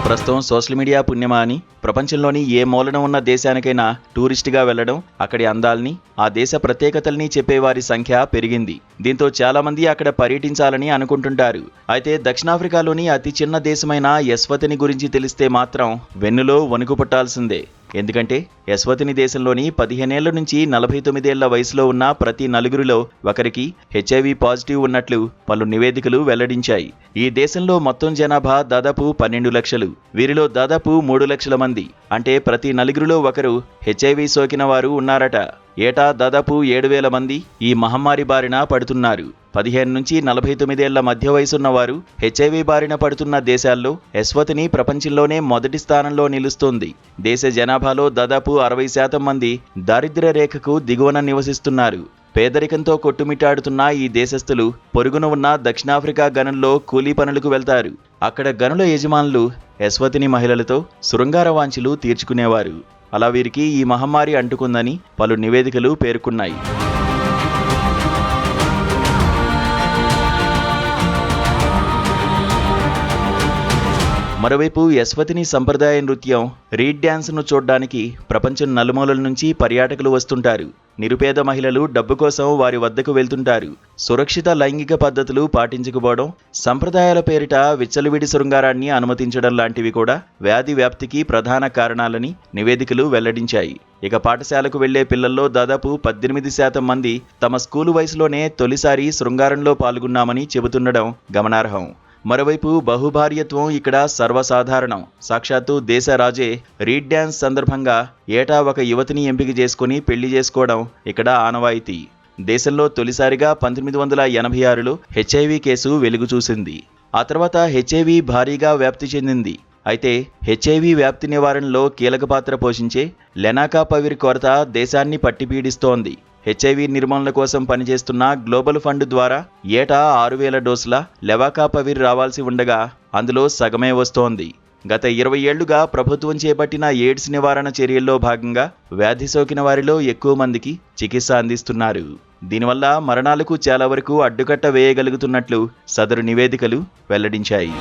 ప్రస్తుతం social media పుణ్యమా అని ప్రపంచంలోని ఏ మూలన ఉన్న దేశానికైనా టూరిస్టుగా వెళ్లడం, అక్కడి అందాల్ని, ఆ దేశ ప్రత్యేకతల్ని చెప్పేవారి సంఖ్య పెరిగింది. దీంతో చాలా మంది అక్కడ పర్యటించాలని అనుకుంటుంటారు. అయితే దక్షిణాఫ్రికాలోని అతి చిన్న దేశమైన ఎస్వతిని గురించి తెలిస్తే మాత్రం వెన్నులో వణుకు పుట్టాల్సిందే. ఎందుకంటే ఎస్వతిని దేశంలోని 15 ఏళ్ల నుంచి 49 ఏళ్ల వయసులో ఉన్న ప్రతి నలుగురిలో ఒకరికి HIV పాజిటివ్ ఉన్నట్లు పలు నివేదికలు వెల్లడించాయి. ఈ దేశంలో మొత్తం జనాభా దాదాపు 12 లక్షలు. వీరిలో దాదాపు 3 లక్షల మంది, అంటే ప్రతి నలుగురిలో ఒకరు HIV సోకిన వారు ఉన్నారట. ఏటా దాదాపు 7,000 మంది ఈ మహమ్మారి బారిన పడుతున్నారు. 15 నుంచి 49 ఏళ్ల మధ్య వయసున్న వారు HIV బారిన పడుతున్న దేశాల్లో ఎస్వతిని ప్రపంచంలోనే మొదటి స్థానంలో నిలుస్తోంది. దేశ జనాభాలో దాదాపు 60% మంది దారిద్ర్య రేఖకు దిగువన నివసిస్తున్నారు. పేదరికంతో కొట్టుమిట్టాడుతున్న ఈ దేశస్థులు పొరుగున ఉన్న దక్షిణాఫ్రికా గనుల్లో కూలీ పనులకు వెళ్తారు. అక్కడ గనుల యజమానులు ఎస్వతిని మహిళలతో శృంగార వాంఛలు తీర్చుకునేవారు. అలా వీరికి ఈ మహమ్మారి అంటుకుందని పలు నివేదికలు పేర్కొన్నాయి. మరోవైపు ఎస్వతిని సంప్రదాయ నృత్యం రీడ్ డ్యాన్స్ను చూడ్డానికి ప్రపంచం నలుమూలల నుంచి పర్యాటకులు వస్తుంటారు. నిరుపేద మహిళలు డబ్బు కోసం వారి వద్దకు వెళ్తుంటారు. సురక్షిత లైంగిక పద్ధతులు పాటించకపోవడం, సంప్రదాయాల పేరిట విచ్చలవిడి శృంగారాన్ని అనుమతించడం లాంటివి కూడా వ్యాధి వ్యాప్తికి ప్రధాన కారణాలని నివేదికలు వెల్లడించాయి. ఇక పాఠశాలకు వెళ్లే పిల్లల్లో దాదాపు 18% మంది తమ స్కూలు వయసులోనే తొలిసారి శృంగారంలో పాల్గొన్నామని చెబుతుండడం గమనార్హం. మరోవైపు బహుభార్యత్వం ఇక్కడ సర్వసాధారణం. సాక్షాత్తు దేశ రాజే రీడ్ డ్యాన్స్ సందర్భంగా ఏటా ఒక యువతిని ఎంపిక చేసుకుని పెళ్లి చేసుకోవడం ఇక్కడ ఆనవాయితీ. దేశంలో తొలిసారిగా 1986లో HIV కేసు వెలుగు చూసింది. ఆ తర్వాత HIV భారీగా వ్యాప్తి చెందింది. అయితే HIV వ్యాప్తి నివారణలో కీలక పాత్ర పోషించే లెనాకాపవిర్ కొరత దేశాన్ని పట్టిపీడిస్తోంది. HIV నిర్మూలన కోసం పనిచేస్తున్న గ్లోబల్ ఫండ్ ద్వారా ఏటా 6,000 డోసుల లెవాకాపవిర్ రావాల్సి ఉండగా అందులో సగమే వస్తోంది. గత 20 ఏళ్లుగా ప్రభుత్వం చేపట్టిన ఎయిడ్స్ నివారణ చర్యల్లో భాగంగా వ్యాధి సోకిన వారిలో ఎక్కువ మందికి చికిత్స అందిస్తున్నారు. దీనివల్ల మరణాలకు చాలా వరకు అడ్డుకట్ట వేయగలుగుతున్నట్లు సదరు నివేదికలు వెల్లడించాయి.